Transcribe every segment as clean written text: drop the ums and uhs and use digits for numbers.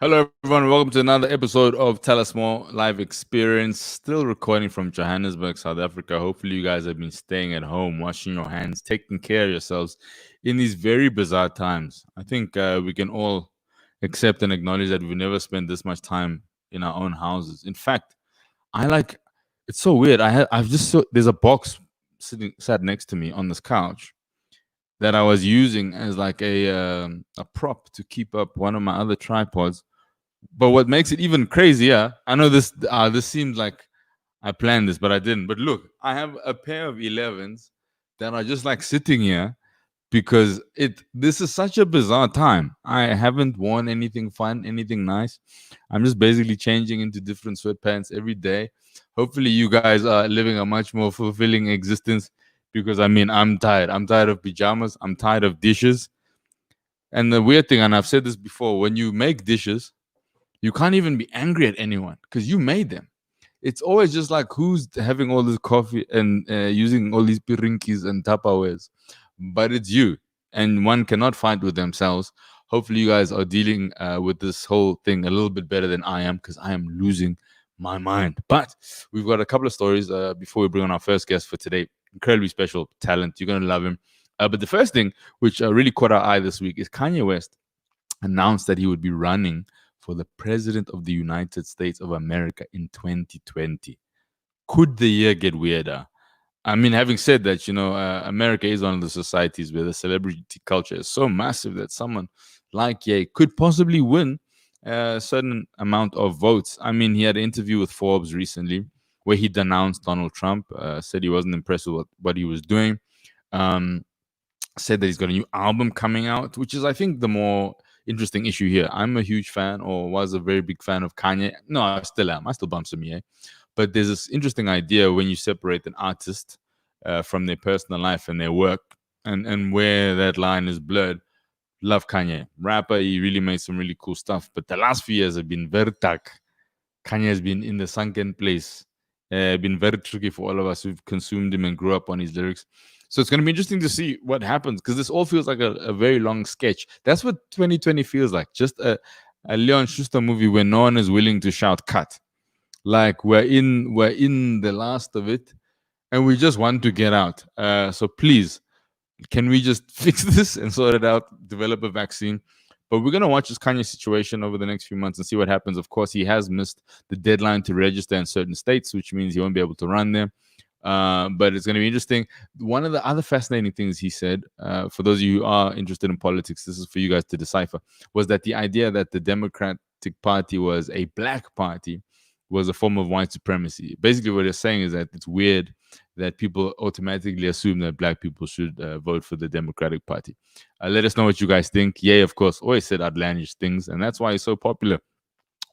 Hello, everyone. Welcome to another episode of Tell Us More Live Experience. Still recording from Johannesburg, South Africa. Hopefully, you guys have been staying at home, washing your hands, taking care of yourselves in these very bizarre times. I think we can all accept and acknowledge that we've never spent this much time in our own houses. In fact, it's so weird. There's a box sat next to me on this couch that I was using as like a prop to keep up one of my other tripods. But what makes it even crazier, I know this seems like I planned this, but I didn't. But look, I have a pair of 11s that are just like sitting here because this is such a bizarre time. I haven't worn anything fun, anything nice. I'm just basically changing into different sweatpants every day. Hopefully you guys are living a much more fulfilling existence because I'm tired. I'm tired of pajamas. I'm tired of dishes. And the weird thing, and I've said this before, when you make dishes, you can't even be angry at anyone because you made them. It's always just like who's having all this coffee and using all these pirinkis and Tupperwares. But it's you, and one cannot fight with themselves. Hopefully, you guys are dealing with this whole thing a little bit better than I am because I am losing my mind. But we've got a couple of stories before we bring on our first guest for today. Incredibly special talent. You're going to love him. But the first thing, which really caught our eye this week, is Kanye West announced that he would be running for the President of the United States of America in 2020. Could the year get weirder? I mean, having said that, America is one of the societies where the celebrity culture is so massive that someone like Ye could possibly win a certain amount of votes. I mean, he had an interview with Forbes recently where he denounced Donald Trump, said he wasn't impressed with what he was doing, said that he's got a new album coming out, which is, I think, the more interesting issue here. I'm a huge fan, or was a very big fan of Kanye. No, I still am. I still bump some Ye. But there's this interesting idea when you separate an artist from their personal life and their work, and where that line is blurred. Love Kanye. Rapper, he really made some really cool stuff. But the last few years have been very dark. Kanye has been in the sunken place. Been very tricky for all of us who've consumed him and grew up on his lyrics. So it's going to be interesting to see what happens because this all feels like a very long sketch. That's what 2020 feels like. Just a Leon Schuster movie where no one is willing to shout cut. Like we're in the last of it and we just want to get out. So please, can we just fix this and sort it out, develop a vaccine? But we're going to watch this Kanye situation over the next few months and see what happens. Of course, he has missed the deadline to register in certain states, which means he won't be able to run there. But it's going to be interesting. One of the other fascinating things he said, for those of you who are interested in politics, this is for you guys to decipher, was that the idea that the Democratic Party was a black party was a form of white supremacy. Basically, what they're saying is that it's weird that people automatically assume that black people should vote for the Democratic Party. Let us know what you guys think. Ye, of course, always said outlandish things, and that's why he's so popular.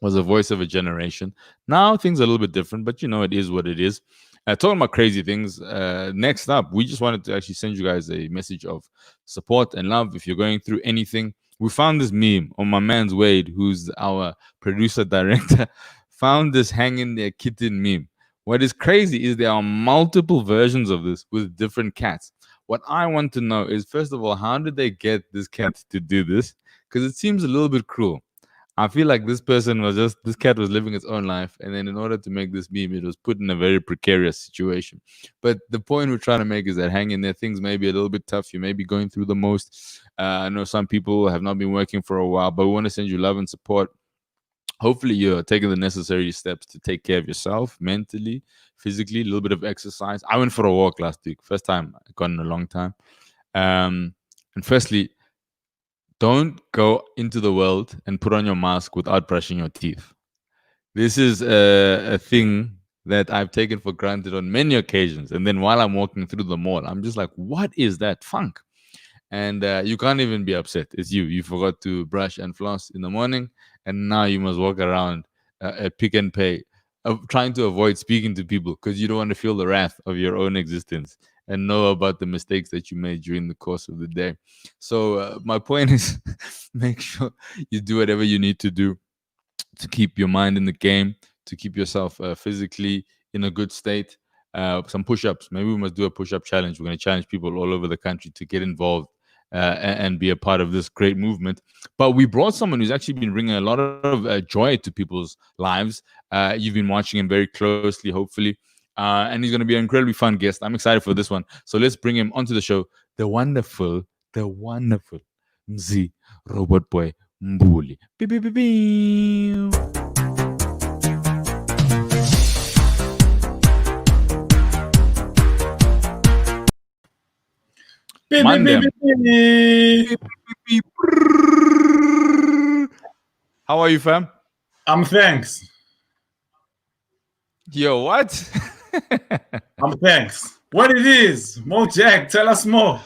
Was a voice of a generation. Now things are a little bit different, but it is what it is. Talking about crazy things, next up, we just wanted to actually send you guys a message of support and love if you're going through anything. We found this meme on my man's Wade, who's our producer director, found this hang in there kitten meme. What is crazy is there are multiple versions of this with different cats. What I want to know is, first of all, how did they get this cat to do this? Because it seems a little bit cruel. I feel like this cat was living its own life, and then in order to make this meme, it was put in a very precarious situation. But the point we're trying to make is that hang in there, things may be a little bit tough. You may be going through the most. I know some people have not been working for a while, but we want to send you love and support. Hopefully you're taking the necessary steps to take care of yourself mentally, physically, a little bit of exercise. I went for a walk last week. First time I got in a long time. And firstly, don't go into the world and put on your mask without brushing your teeth. This is a thing that I've taken for granted on many occasions. And then while I'm walking through the mall, I'm just like, what is that funk? And you can't even be upset. It's you. You forgot to brush and floss in the morning, and now you must walk around at Pick and Pay, trying to avoid speaking to people because you don't want to feel the wrath of your own existence and know about the mistakes that you made during the course of the day. So my point is, make sure you do whatever you need to do to keep your mind in the game, to keep yourself physically in a good state. Some push-ups. Maybe we must do a push-up challenge. We're going to challenge people all over the country to get involved and be a part of this great movement. But we brought someone who's actually been bringing a lot of joy to people's lives. You've been watching him very closely, hopefully. And he's going to be an incredibly fun guest. I'm excited for this one. So let's bring him onto the show. The wonderful Mzi Robot Boy Mbuli. Beep, beep, beep, beep. Mandem. How are you, fam? Thanks. Yo, what? Thanks. What it is? Mo Jack, tell us more.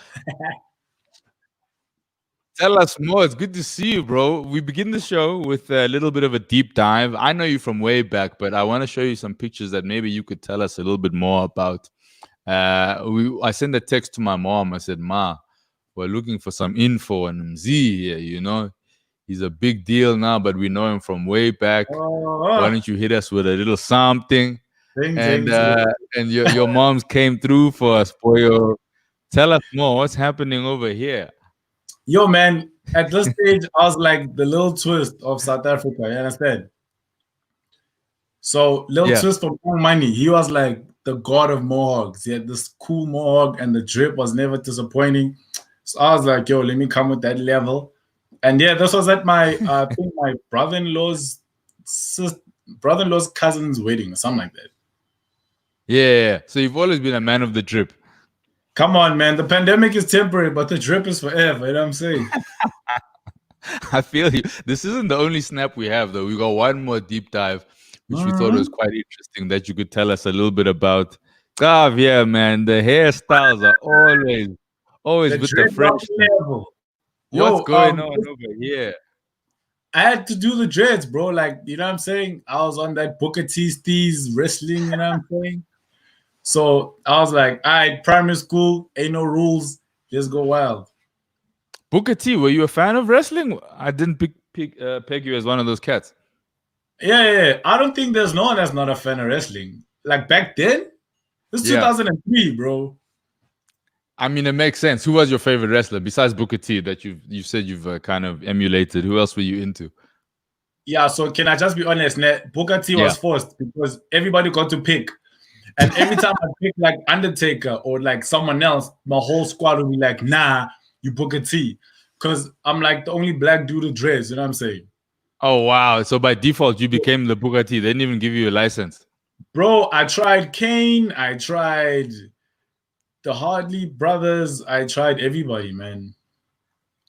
Tell us more. It's good to see you, bro. We begin the show with a little bit of a deep dive. I know you from way back, but I want to show you some pictures that maybe you could tell us a little bit more about. I sent a text to my mom. I said, Ma, we're looking for some info on Mzi here, you know. He's a big deal now, but we know him from way back. Why don't you hit us with a little something? And your moms came through for us, boy. Tell us more. What's happening over here? Yo, man, at this stage, I was like the Lil Twist of South Africa. You understand? So Lil Twist from Young Money, he was like the god of mohawks. He had this cool mohawk, and the drip was never disappointing. So I was like, yo, let me come with that level. And yeah, this was at my I think my brother-in-law's cousin's wedding or something like that. Yeah. So you've always been a man of the drip. Come on, man. The pandemic is temporary, but the drip is forever. You know what I'm saying? I feel you. This isn't the only snap we have, though. We got one more deep dive, which we thought was quite interesting that you could tell us a little bit about. Yeah, man. The hairstyles are always with the French. What's going on over here? I had to do the dreads, bro. Like, you know what I'm saying? I was on that Booker T Steez wrestling, you know what I'm saying? So I was like, all right, primary school, ain't no rules. Just go wild. Booker T, were you a fan of wrestling? I didn't peg you as one of those cats. Yeah. I don't think there's no one that's not a fan of wrestling. Like back then, this 2003, bro. I mean, it makes sense. Who was your favorite wrestler besides Booker T that you said you've kind of emulated? Who else were you into? Yeah, so can I just be honest? Booker T was forced because everybody got to pick. And every time I pick like Undertaker or like someone else, my whole squad would be like, nah, you Booker T. Because I'm like the only black dude with dreads, you know what I'm saying? Oh, wow. So by default, you became the Booker T. They didn't even give you a license. Bro, I tried Kane. I tried the Hardy brothers. I tried everybody, man.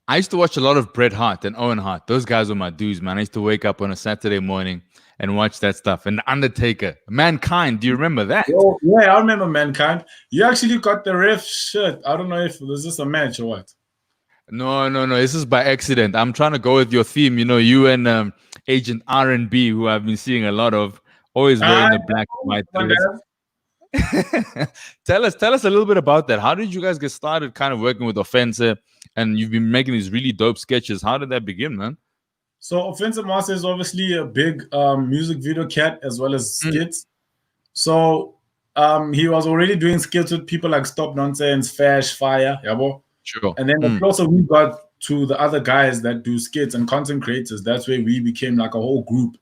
I used to watch a lot of Bret Hart and Owen Hart. Those guys were my dudes, man. I used to wake up on a Saturday morning and watch that stuff. And Undertaker, Mankind. Do you remember that? Yo, yeah, I remember Mankind. You actually got the ref shirt. I don't know if was this a match or what. No. This is by accident. I'm trying to go with your theme. You know, you and Agent R&B, who I've been seeing a lot of, always wearing the black and white dress. Tell us a little bit about that. How did you guys get started kind of working with Offensive? And you've been making these really dope sketches. How did that begin, man? So Offensive Master is obviously a big music video cat as well as skits. So he was already doing skits with people like Stop Nonsense, Fash, Fire, yabo. Sure. And then also we got to the other guys that do skits and content creators. That's where we became like a whole group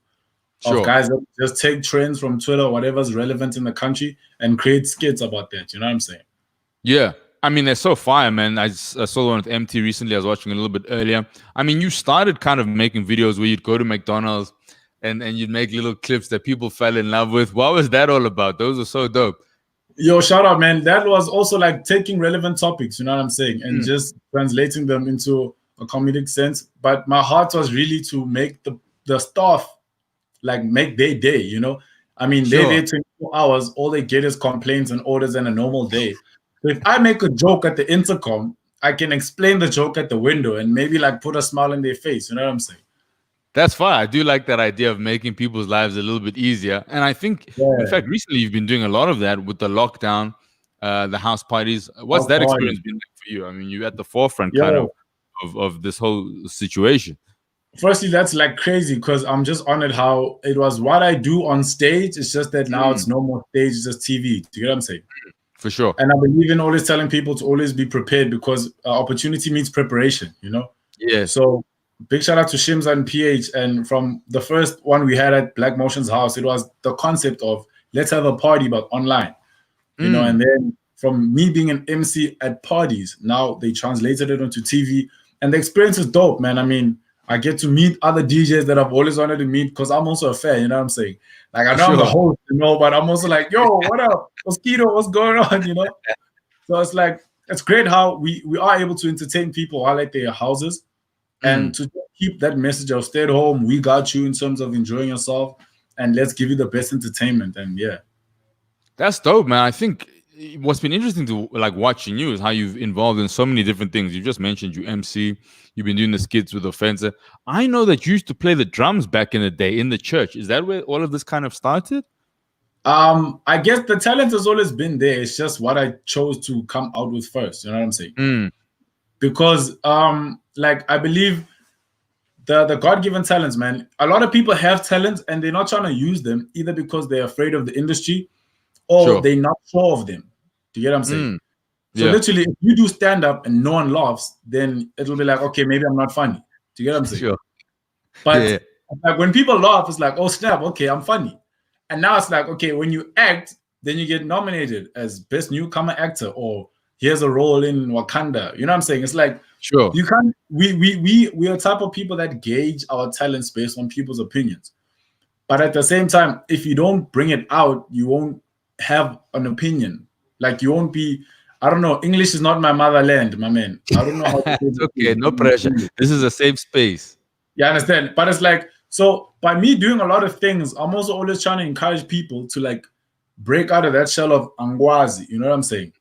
of guys that just take trends from Twitter, whatever's relevant in the country, and create skits about that. You know what I'm saying? Yeah. I mean, they're so fire, man. I saw the one with MT recently. I was watching a little bit earlier. I mean, you started kind of making videos where you'd go to McDonald's and you'd make little clips that people fell in love with. What was that all about? Those are so dope. Yo, shout out, man. That was also like taking relevant topics, you know what I'm saying, and just translating them into a comedic sense. But my heart was really to make the staff like make their day, you know. I mean, they're Sure. there 24 hours. All they get is complaints and orders in a normal day. So if I make a joke at the intercom, I can explain the joke at the window and maybe like put a smile on their face. You know what I'm saying? That's fine. I do like that idea of making people's lives a little bit easier. And I think, in fact, recently you've been doing a lot of that with the lockdown, the house parties. What's that experience been like for you? I mean, you're at the forefront kind of this whole situation. Firstly, that's like crazy because I'm just honored how it was what I do on stage. It's just that now it's no more stage, it's just TV. Do you get what I'm saying? For sure. And I believe in always telling people to always be prepared because opportunity means preparation, you know? Yeah. So big shout out to Shims and PH. And from the first one we had at Black Motion's house, it was the concept of let's have a party, but online, you know? And then from me being an MC at parties, now they translated it onto TV. And the experience is dope, man. I mean, I get to meet other DJs that I've always wanted to meet because I'm also a fan, you know what I'm saying? Like, I know I'm the host, you know, but I'm also like, yo, what up? Mosquito, what's going on, you know? So it's like, it's great how we are able to entertain people while at their houses and to keep that message of stay at home, we got you in terms of enjoying yourself and let's give you the best entertainment. And yeah. That's dope, man. I think what's been interesting to like watching you is how you've involved in so many different things. You just mentioned you MC, you've been doing the skits with Offensa. I know that you used to play the drums back in the day in the church. Is that where all of this kind of started? I guess the talent has always been there. It's just what I chose to come out with first. You know what I'm saying? Because like I believe the God-given talents, man. A lot of people have talents and they're not trying to use them either because they're afraid of the industry or they're not sure of them. Do you get what I'm saying? So literally, if you do stand up and no one laughs, then it'll be like, okay, maybe I'm not funny. Do you get what I'm saying? Sure. But like when people laugh, it's like, oh snap, okay, I'm funny. And now it's like, okay, when you act, then you get nominated as best newcomer actor, or here's a role in Wakanda. You know what I'm saying? It's like, you can't. We are the type of people that gauge our talents based on people's opinions. But at the same time, if you don't bring it out, you won't have an opinion. Like you won't be. I don't know. English is not my motherland, my man. I don't know how to it's okay, no pressure. This is a safe space. You understand? But it's like, so by me doing a lot of things, I'm also always trying to encourage people to like break out of that shell of angwazi. You know what I'm saying?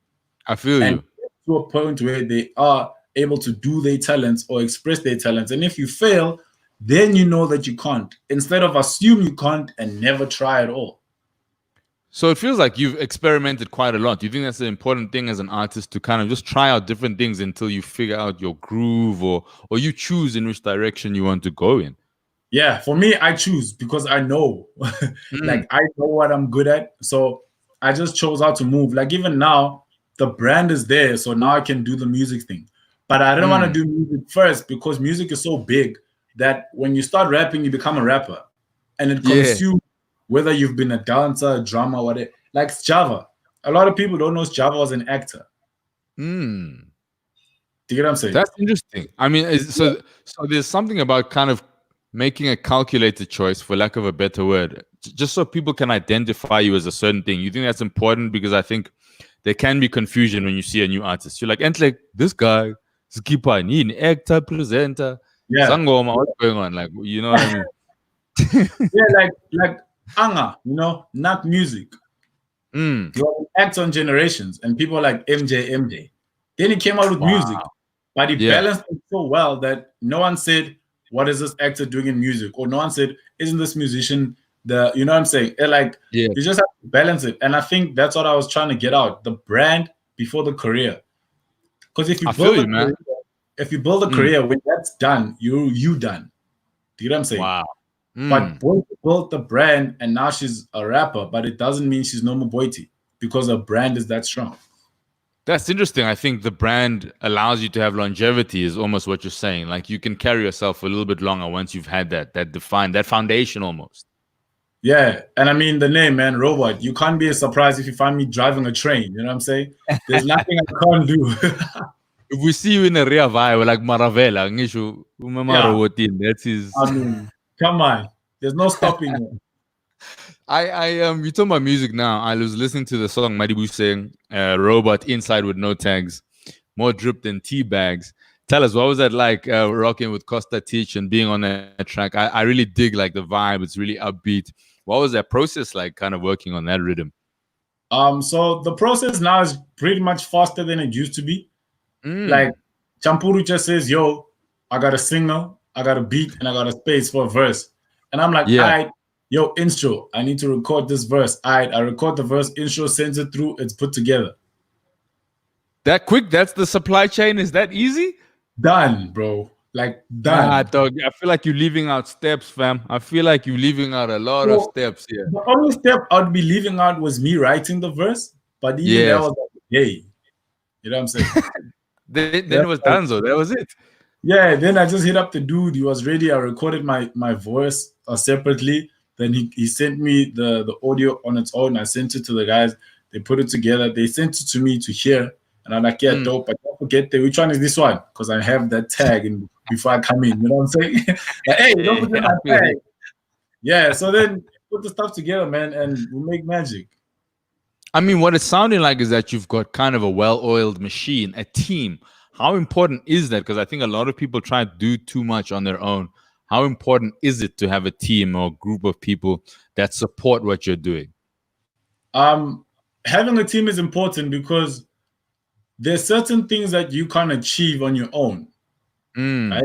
I feel you. To a point where they are able to do their talents or express their talents. And if you fail, then you know that you can't. Instead of assume you can't and never try at all. So it feels like you've experimented quite a lot. Do you think that's an important thing as an artist to kind of just try out different things until you figure out your groove or you choose in which direction you want to go in? Yeah, for me, I choose because I know. Like, I know what I'm good at. So I just chose how to move. Like, even now, the brand is there. So now I can do the music thing. But I didn't want to do music first because music is so big that when you start rapping, you become a rapper. And it consumes whether you've been a dancer, a drummer, whatever. Like Java. A lot of people don't know Java was an actor. Do you get what I'm saying? That's interesting. I mean, so there's something about kind of making a calculated choice, for lack of a better word, just so people can identify you as a certain thing. You think that's important? Because I think there can be confusion when you see a new artist. You're like, and like this guy, Skipper, an actor, presenter, Sangoma, what's going on? Like, you know what I mean? like Anga, you know, not music. He was an actor on Generations, and people are like MJ. Then he came out with music, but he balanced it so well that no one said, what is this actor doing in music? Or no one said, isn't this musician you know what I'm saying? You just have to balance it. And I think that's what I was trying to get out, the brand before the career. Because if you build a career, when that's done, you done. Do you know what I'm saying? Wow. But Boity built the brand and now she's a rapper, but it doesn't mean she's no more Boity because her brand is that strong. That's interesting. I think the brand allows you to have longevity is almost what you're saying. Like you can carry yourself a little bit longer once you've had that foundation almost. Yeah. And I mean the name, man, Robot. You can't be surprised if you find me driving a train. You know what I'm saying? There's nothing I can't do. If we see you in a real vibe like Maravela, that's his. I mean, come on. There's no stopping it. You talking about music now. I was listening to the song Madibu saying Robot Inside with No Tags, more drip than tea bags. Tell us, what was that like rocking with Costa Teach and being on that track? I really dig like the vibe. It's really upbeat. What was that process like, kind of working on that rhythm? So the process now is pretty much faster than it used to be. Like Champuru just says, yo, I got a singer, I got a beat, and I got a space for a verse. And I'm like, all right, yo, intro, I need to record this verse. All right, I record the verse, intro, sends it through, it's put together. That quick? That's the supply chain? Is that easy? Done, bro. Like, done. Nah, dog. I feel like you're leaving out steps, fam. I feel like you're leaving out a lot of steps here. The only step I'd be leaving out was me writing the verse, but even that was like, hey, you know what I'm saying? then it was done, so that was it. Yeah, then I just hit up the dude. He was ready. I recorded my voice separately. Then he sent me the audio on its own. I sent it to the guys. They put it together. They sent it to me to hear. And I'm like, yeah, dope. But don't forget which one is this one? Because I have that tag in before I come in. You know what I'm saying? Like, hey, don't forget my tag. Yeah, so then put the stuff together, man, and we make magic. I mean, what it's sounding like is that you've got kind of a well-oiled machine, a team. How important is that? Because I think a lot of people try to do too much on their own. How important is it to have a team or a group of people that support what you're doing? Having a team is important because there's certain things that you can't achieve on your own, right?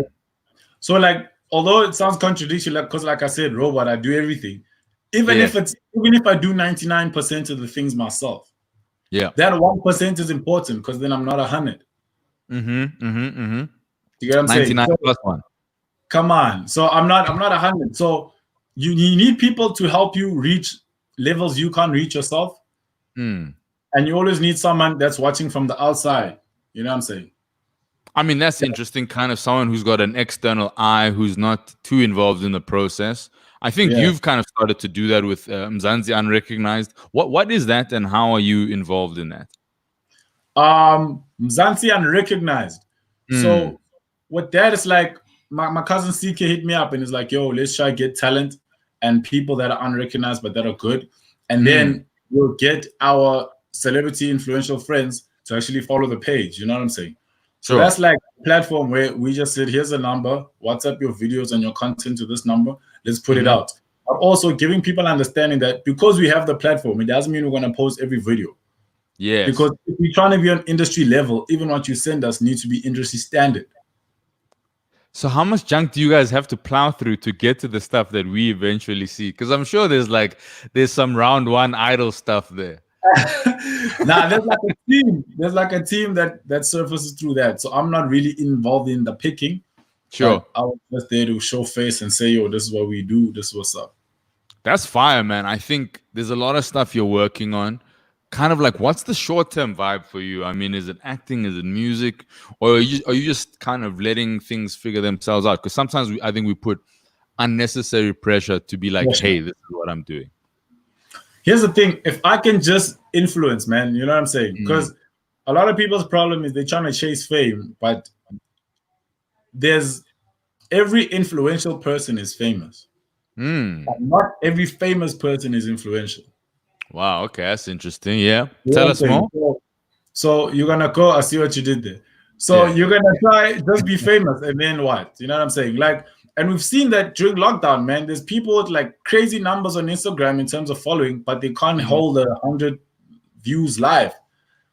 So, like, although it sounds contradictory, because like I said, robot, I do everything. Even if I do 99% of the things myself, that 1% is important because then I'm not 100. You get what I'm saying? 99 plus 1. Come on. So I'm not 100. So you need people to help you reach levels you can't reach yourself. And you always need someone that's watching from the outside. You know what I'm saying? I mean, that's interesting. Kind of someone who's got an external eye, who's not too involved in the process. I think you've kind of started to do that with Mzansi Unrecognized. What is that, and how are you involved in that? Mzansi Unrecognized. So what that is like, my cousin CK hit me up and is like, yo, let's try to get talent and people that are unrecognized but that are good. And then we'll get our celebrity influential friends to actually follow the page. You know what I'm saying? So that's like a platform where we just said, here's a number, WhatsApp your videos and your content to this number, let's put it out. But also giving people understanding that because we have the platform, it doesn't mean we're going to post every video. Yeah. Because if we're trying to be on industry level, even what you send us needs to be industry standard. So how much junk do you guys have to plow through to get to the stuff that we eventually see? Because I'm sure there's some round one idle stuff there. Nah, there's like a team. There's like a team that surfaces through that. So I'm not really involved in the picking. Sure. I was just there to show face and say, yo, this is what we do. This is what's up. That's fire, man. I think there's a lot of stuff you're working on. Kind of like, what's the short-term vibe for you? I mean, is it acting? Is it music? Or are you just kind of letting things figure themselves out? Because sometimes I think we put unnecessary pressure to be like, hey, this is what I'm doing. Here's the thing. If I can just influence, man, you know what I'm saying? Because a lot of people's problem is they're trying to chase fame, but every influential person is famous. But not every famous person is influential. Wow, okay, that's interesting. Yeah. Tell us more. So you're gonna go, I see what you did there. So you're gonna try just be famous and then what? You know what I'm saying? Like, and we've seen that during lockdown, man. There's people with like crazy numbers on Instagram in terms of following, but they can't hold 100 views live.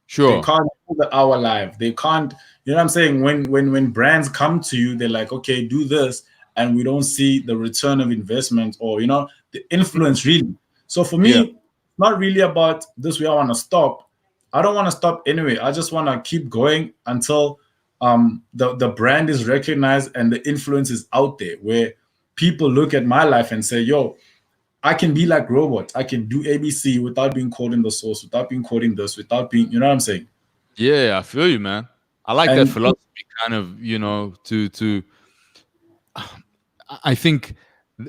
Sure. They can't hold the hour live. They can't, you know what I'm saying? When brands come to you, they're like, okay, do this, and we don't see the return of investment or the influence really. So for me, not really about this way I want to stop. I don't want to stop anyway. I just want to keep going until the brand is recognized and the influence is out there where people look at my life and say, yo, I can be like Robot. I can do ABC without being caught in the source, without being caught in this, without being, you know what I'm saying? Yeah, I feel you, man. I like that philosophy kind of, I think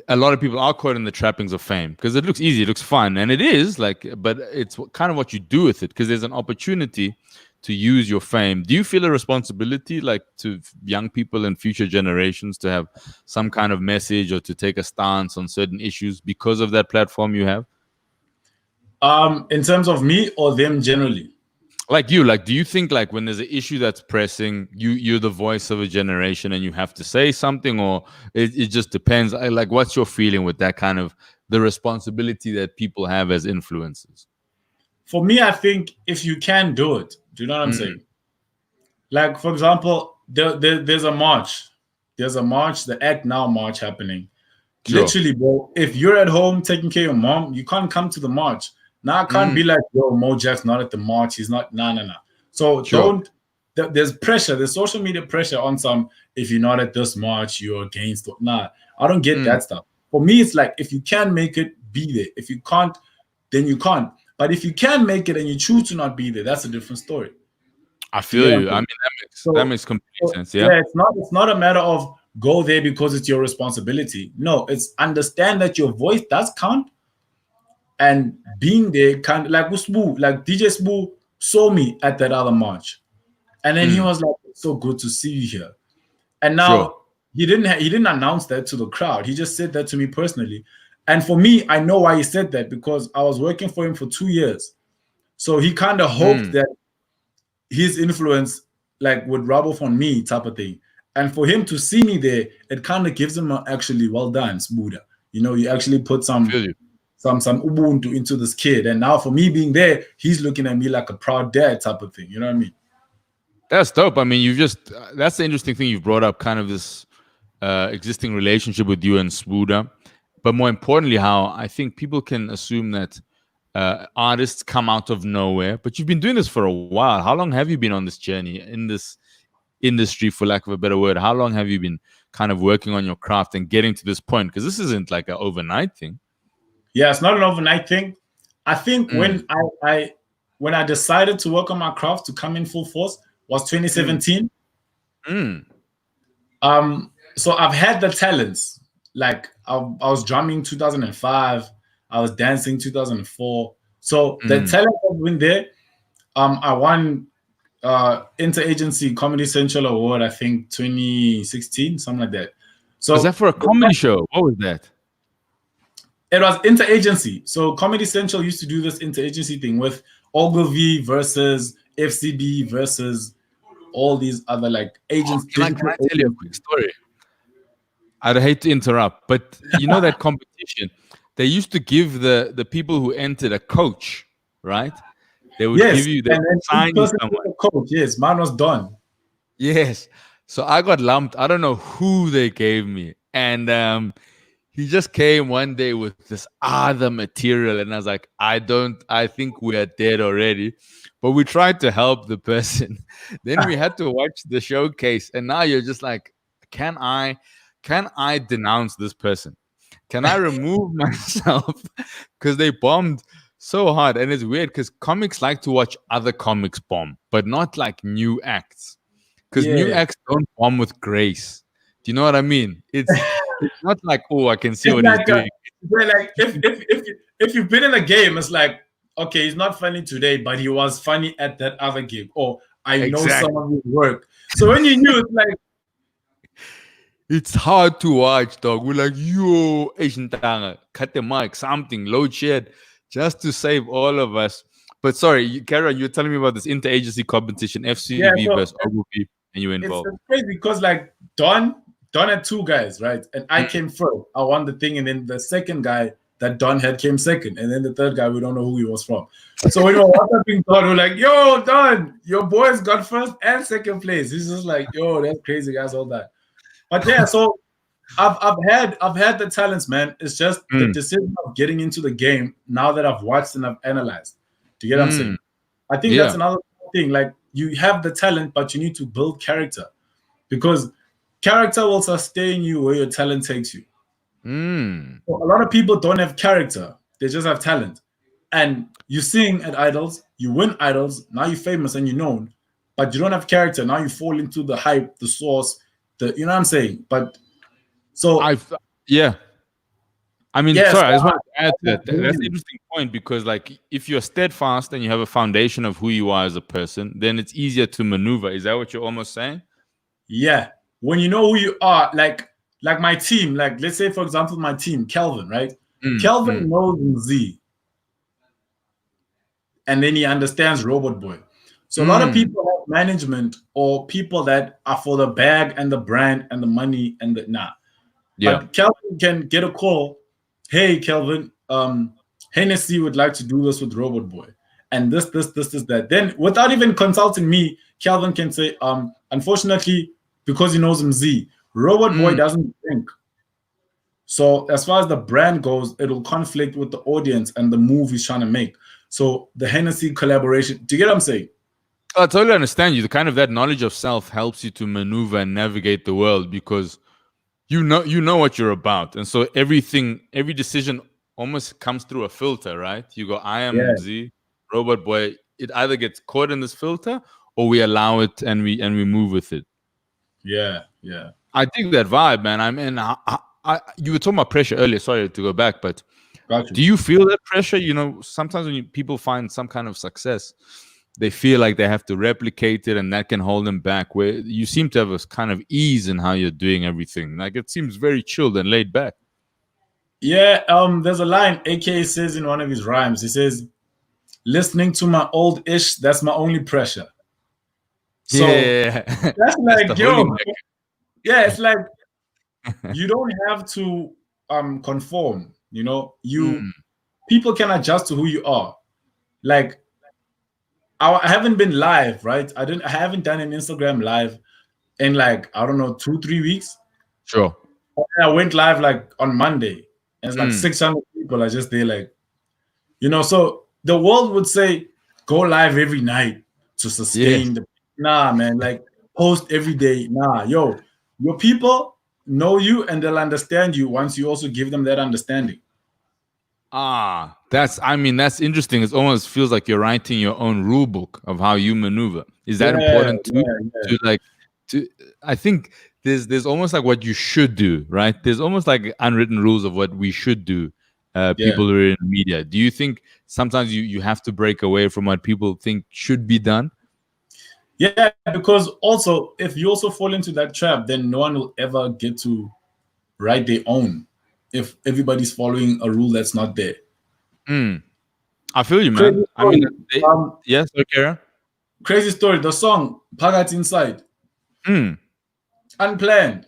a lot of people are caught in the trappings of fame because it looks easy, it looks fun, and it is but it's kind of what you do with it because there's an opportunity to use your fame. Do you feel a responsibility to young people and future generations to have some kind of message or to take a stance on certain issues because of that platform you have? In terms of me or them generally? Do you think when there's an issue that's pressing, you're the voice of a generation and you have to say something, or it just depends? What's your feeling with that kind of the responsibility that people have as influencers? For me, I think if you can do it, do you know what I'm saying? Like, for example, there's a march. There's a march, the Act Now march happening. Sure. Literally, bro, if you're at home taking care of your mom, you can't come to the march. Now I can't be like, yo, Mojack's not at the march. He's not, nah. So Sure. there's pressure, there's social media pressure on some, if you're not at this march, you're against it. Nah, I don't get that stuff. For me, it's like, if you can make it, be there. If you can't, then you can't. But if you can make it and you choose to not be there, that's a different story. I feel you. I mean, that makes complete sense. Yeah. It's not a matter of go there because it's your responsibility. No, it's understand that your voice does count, and being there kind of like Spoo, like DJ Spoo saw me at that other march, and then he was like, "It's so good to see you here." And now he didn't announce that to the crowd. He just said that to me personally. And for me, I know why he said that, because I was working for him for 2 years. So he kind of hoped that his influence like would rub off on me, type of thing. And for him to see me there, it kind of gives him actually, well done, Smuda. You know, you actually put some Ubuntu into this kid. And now for me being there, he's looking at me like a proud dad, type of thing. You know what I mean? That's dope. I mean, that's the interesting thing you've brought up, kind of this existing relationship with you and Smuda. But more importantly, how I think people can assume that artists come out of nowhere. But you've been doing this for a while. How long have you been on this journey in this industry, for lack of a better word? How long have you been kind of working on your craft and getting to this point? Because this isn't like an overnight thing. Yeah, it's not an overnight thing. I think when I decided to work on my craft to come in full force was 2017. So I've had the talents. Like I was drumming 2005. I was dancing 2004. So the talent has been there. I won Interagency Comedy Central Award, I think 2016, something like that. So was that for a comedy show? What was that? It was Interagency. So Comedy Central used to do this interagency thing with Ogilvy versus FCB versus all these other like agents. Can I tell you a quick story? I'd hate to interrupt, but you know that competition, they used to give the people who entered a coach, right? They would give you, sign you someone. Coach, yes, mine was done. Yes. So I got lumped. I don't know who they gave me. And he just came one day with this other material. And I was like, I think we are dead already. But we tried to help the person. Then we had to watch the showcase. And now you're just like, can I denounce this person? Can I remove myself? Because they bombed so hard. And it's weird because comics like to watch other comics bomb, but not like new acts. Because new acts don't bomb with grace. Do you know what I mean? It's not like, oh, I can see what he's doing. Like if you've been in a game, it's like, okay, he's not funny today, but he was funny at that other game. Or I know someone who worked. So when you knew, it's like, it's hard to watch, dog. We're like, yo, Asian Tanga, cut the mic, something, load shed, just to save all of us. But sorry, Karen, you're telling me about this interagency competition, FCB versus Ogilvy, and you were involved. It's crazy because like Don had two guys, right? And I came first. I won the thing, and then the second guy that Don had came second, and then the third guy, we don't know who he was from. So when we were WhatsApping Don, we're like, yo, Don, your boys got first and second place. He's just like, yo, that's crazy, guys, all that. But yeah, so I've had the talents, man. It's just the decision of getting into the game now that I've watched and I've analyzed. Do you get what I'm saying? I think that's another thing. Like, you have the talent, but you need to build character, because character will sustain you where your talent takes you. So a lot of people don't have character; they just have talent. And you sing at idols, you win idols. Now you're famous and you're known, but you don't have character. Now you fall into the hype, the sauce. You know what I'm saying? But so I mean, sorry, I just want to add to that. That's an interesting point, because like if you're steadfast and you have a foundation of who you are as a person, then it's easier to maneuver. Is that what you're almost saying? Yeah. When you know who you are, like my team, like let's say for example my team, Kelvin, right? Kelvin knows Z. And then he understands Robot Boy. So a lot of people have management or people that are for the bag and the brand and the money and the But Kelvin can get a call hey Kelvin, Hennessy would like to do this with Robot Boy, and this, that. Then without even consulting me, Kelvin can say, unfortunately, because he knows him Z, Robot Boy doesn't drink. So as far as the brand goes, it'll conflict with the audience and the move he's trying to make. So the Hennessy collaboration, do you get what I'm saying? I totally understand you. The kind of that knowledge of self helps you to maneuver and navigate the world because you know what you're about, and so every decision almost comes through a filter, right? You go, I am Z, Robot Boy. It either gets caught in this filter or we allow it and we move with it. Yeah. I think that vibe, man. I mean, you were talking about pressure earlier. Sorry to go back, but do you feel that pressure? You know, sometimes when people find some kind of success, they feel like they have to replicate it, and that can hold them back. Where you seem to have a kind of ease in how you're doing everything. Like it seems very chilled and laid back. Yeah. There's a line AK says in one of his rhymes. He says, "Listening to my old ish, that's my only pressure." So that's like, that's yeah, it's like you don't have to conform. You know, people can adjust to who you are. Like I haven't been live, right? I haven't done an Instagram live in like, I don't know, 2-3 weeks. Sure. I went live like on Monday, and it's like 600 people are just there, like, you know. So the world would say, go live every night to sustain the. Nah, man, like post every day. Nah, your people know you and they'll understand you once you also give them that understanding. That's interesting. It almost feels like you're writing your own rule book of how you maneuver. Is that important too? I think there's almost like what you should do, right? There's almost like unwritten rules of what we should do. People who are in media. Do you think sometimes you have to break away from what people think should be done? Yeah, because also if you also fall into that trap, then no one will ever get to write their own if everybody's following a rule that's not there. I feel you, man. I mean, yes, okay. Crazy story. The song Pagat Inside. Unplanned.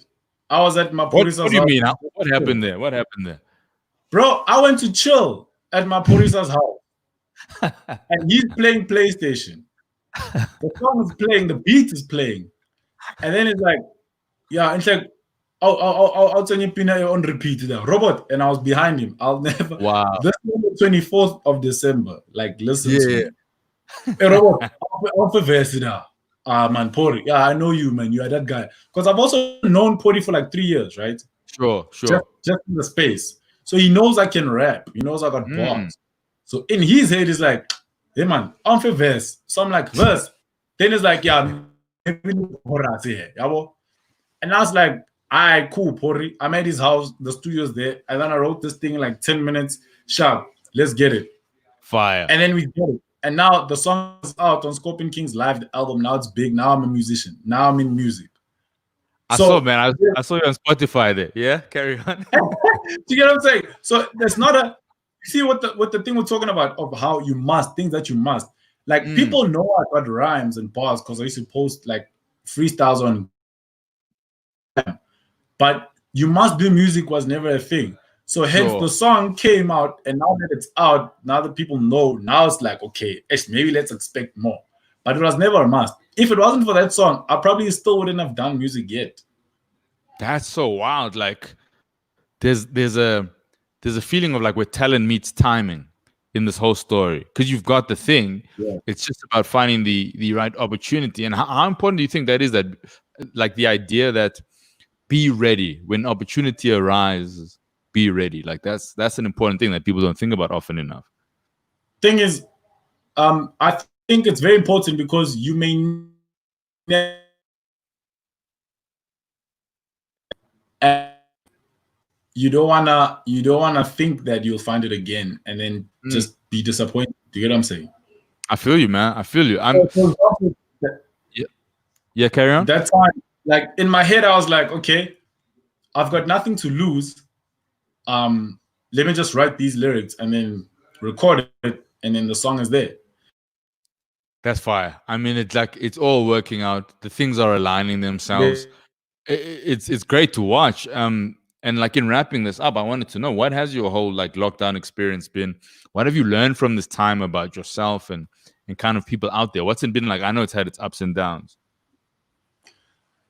I was at my Porisa's What do you mean? What happened there? What happened there? Bro, I went to chill at my Porisa's house. And he's playing PlayStation. The song is playing, the beat is playing. And then it's like, yeah, it's like, I'll turn you pina on repeat there. Robot, and I was behind him. I'll never. Wow. This is the 24th of December. Like, listen to me. Hey, Robot, I'll verse it out. Man, Pori. Yeah, I know you, man. You are that guy. Because I've also known Pori for like 3 years, right? Sure. Just in the space. So he knows I can rap. He knows I got bars. So in his head, he's like, hey, man, I'm for verse. So I'm like, verse. Then it's like, yeah, maybe here. And I was like, all right, cool, Pori. I'm at his house. The studio's there. And then I wrote this thing in like 10 minutes. Sharp. Let's get it. Fire. And then we get it. And now the song is out on Scorpion King's live album. Now it's big. Now I'm a musician. Now I'm in music. I saw you on Spotify there. Yeah, carry on. Do you get what I'm saying? So there's not a. See what the thing we're talking about of how you must, things that you must. Like people know I got rhymes and bars because I used to post like freestyles on. But you must do music was never a thing. So hence the song came out, and now that it's out, now that people know, now it's like, okay, maybe let's expect more. But it was never a must. If it wasn't for that song, I probably still wouldn't have done music yet. That's so wild. Like there's a feeling of like where talent meets timing in this whole story. Because you've got the thing. Yeah. It's just about finding the right opportunity. And how important do you think that is, that like the idea that be ready when opportunity arises? Be ready. Like that's an important thing that people don't think about often enough. Thing is, I think it's very important because you may and you don't wanna think that you'll find it again and then just be disappointed. Do you get what I'm saying? I feel you, man. I feel you. Yeah, carry on. That time, like in my head, I was like, okay, I've got nothing to lose. Let me just write these lyrics and then record it, and then the song is there. That's fire. I mean, it's like it's all working out. The things are aligning themselves. It's great to watch. And like in wrapping this up, I wanted to know, what has your whole like lockdown experience been? What have you learned from this time about yourself and kind of people out there? What's it been like? I know it's had its ups and downs.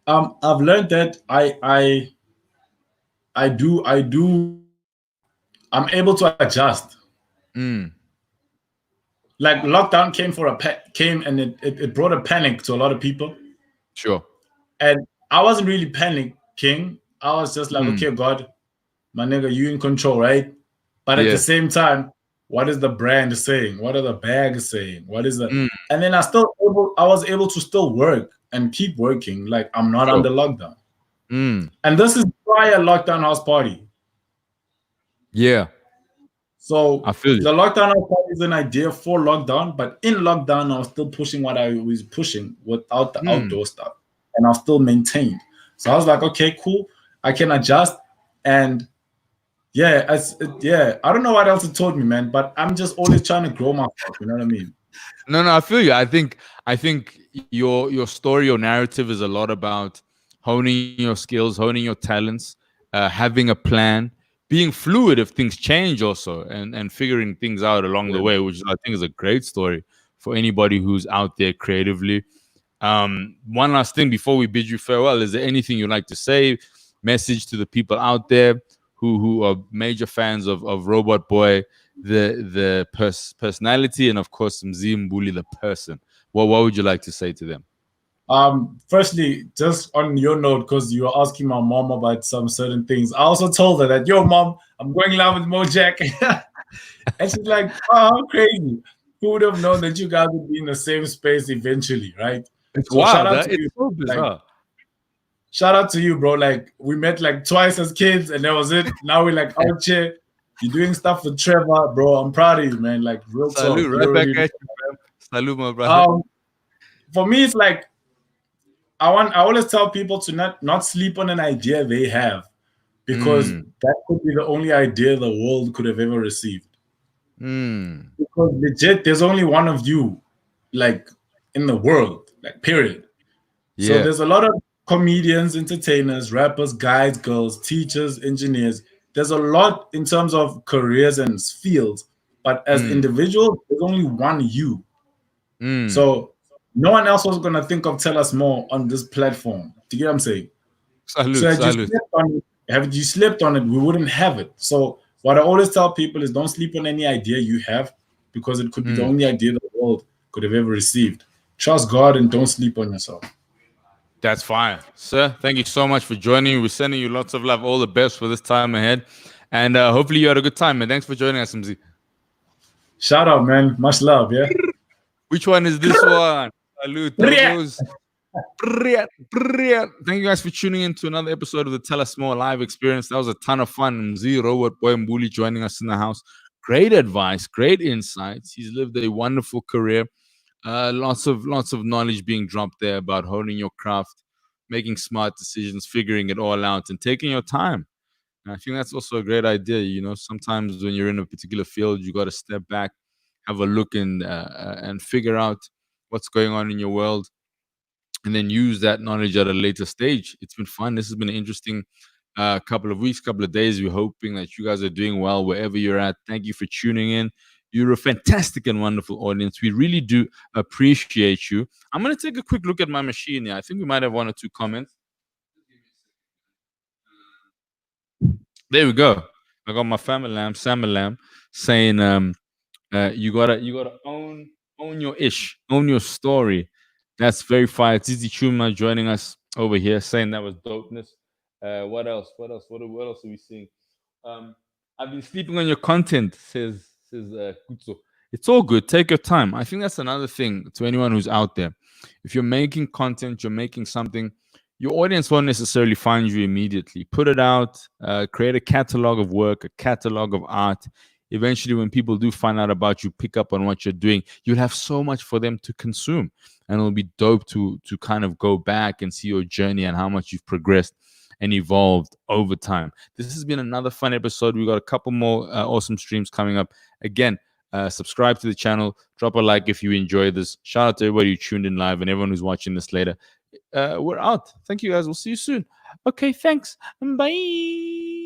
I've learned that I'm able to adjust. Mm, Like lockdown came and it brought a panic to a lot of people, sure. and I wasn't really panicking. I was just like, Mm, okay, God, my nigga, you in control, right? But at the yeah. same time, what is the brand saying? What are the bags saying? What is the Mm, and then I was able to still work and keep working. Like I'm not sure. under lockdown. Mm, And this is prior lockdown house party. yeah. I So feel you. the lockdown house party is an idea for lockdown, but in lockdown, I was still pushing what I was pushing without the Mm, outdoor stuff. And I was still maintained. So I was like, okay, cool. I can adjust. And yeah, I don't know what else it taught me, man, but I'm just always trying to grow myself. You know what I mean? no, I feel you. I think your story, your narrative is a lot about honing your skills, honing your talents, having a plan, being fluid if things change also, and figuring things out along the Yeah. way, which I think is a great story for anybody who's out there creatively. One last thing before we bid you farewell, is there anything you'd like to say, message to the people out there who are major fans of Robot Boy, the personality, and of course Mzee Mbuli, the person? What would you like to say to them? Firstly, just on your note, because you were asking my mom about some certain things, I also told her that, yo, mom, I'm going live with Mojack. And she's like, oh, I'm crazy. Who would have known that you guys would be in the same space eventually, right? It's So shout wild, out huh? to It's you. so Like, bizarre. shout out to you, bro. Like, we met like twice as kids, and that was it. Now we're like out here. You're doing stuff for Trevor, bro. I'm proud of you, man. Like, real Salute, talk. right You're back really. at you, fam. Salute, my brother. Um, for me, it's like I always tell people to not sleep on an idea they have, because Mm, that could be the only idea the world could have ever received. mm, Because legit, there's only one of you, like in the world, like period. So yeah. there's a lot of comedians, entertainers, rappers, guys, girls, teachers, engineers. There's a lot in terms of careers and fields, but as Mm, individuals, there's only one you. mm. So no one else was gonna think of Tell Us More on this platform. Do you get what I'm saying? So Salute, salute. had you slept on it, we wouldn't have it. So what I always tell people is don't sleep on any idea you have, because it could be the Mm. only idea the world could have ever received. Trust God and don't sleep on yourself. That's fine, sir. Thank you so much for joining. We're sending you lots of love, all the best for this time ahead, and hopefully you had a good time. And thanks for joining us, MZ. Shout out, man. Much love, yeah. Which one is this one? Salute. Yeah. Those. Thank you guys for tuning in to another episode of the Tell Us More live experience. That was a ton of fun. MZ, Robot Boy Mbuli joining us in the house. Great advice, great insights. He's lived a wonderful career. Lots of knowledge being dropped there about honing your craft, making smart decisions, figuring it all out, and taking your time. And I think that's also a great idea. You know, sometimes when you're in a particular field, you got to step back, have a look, and figure out what's going on in your world, and then use that knowledge at a later stage. It's been fun. This has been an interesting couple of weeks, couple of days. We're hoping that you guys are doing well wherever you're at. Thank you for tuning in. You're a fantastic and wonderful audience. We really do appreciate you. I'm going to take a quick look at my machine here. I think we might have one or two comments. There we go. I got my family lamb, Sam Lamb, saying you gotta own your ish, own your story. That's very fire. Tizi Chuma joining us over here, saying that was dopeness. What else? What else are we seeing? I've been sleeping on your content, says Kutso. It's all good. Take your time. I think that's another thing to anyone who's out there. If you're making content, you're making something, your audience won't necessarily find you immediately. Put it out, create a catalog of work, a catalog of art. Eventually, when people do find out about you, pick up on what you're doing, you'll have so much for them to consume. And it'll be dope to kind of go back and see your journey and how much you've progressed and evolved over time. This has been another fun episode. We got a couple more awesome streams coming up. Again, subscribe to the channel, drop a like if you enjoy this. Shout out to everybody who tuned in live and everyone who's watching this later. We're out. Thank you guys. We'll see you soon. Okay, thanks. Bye.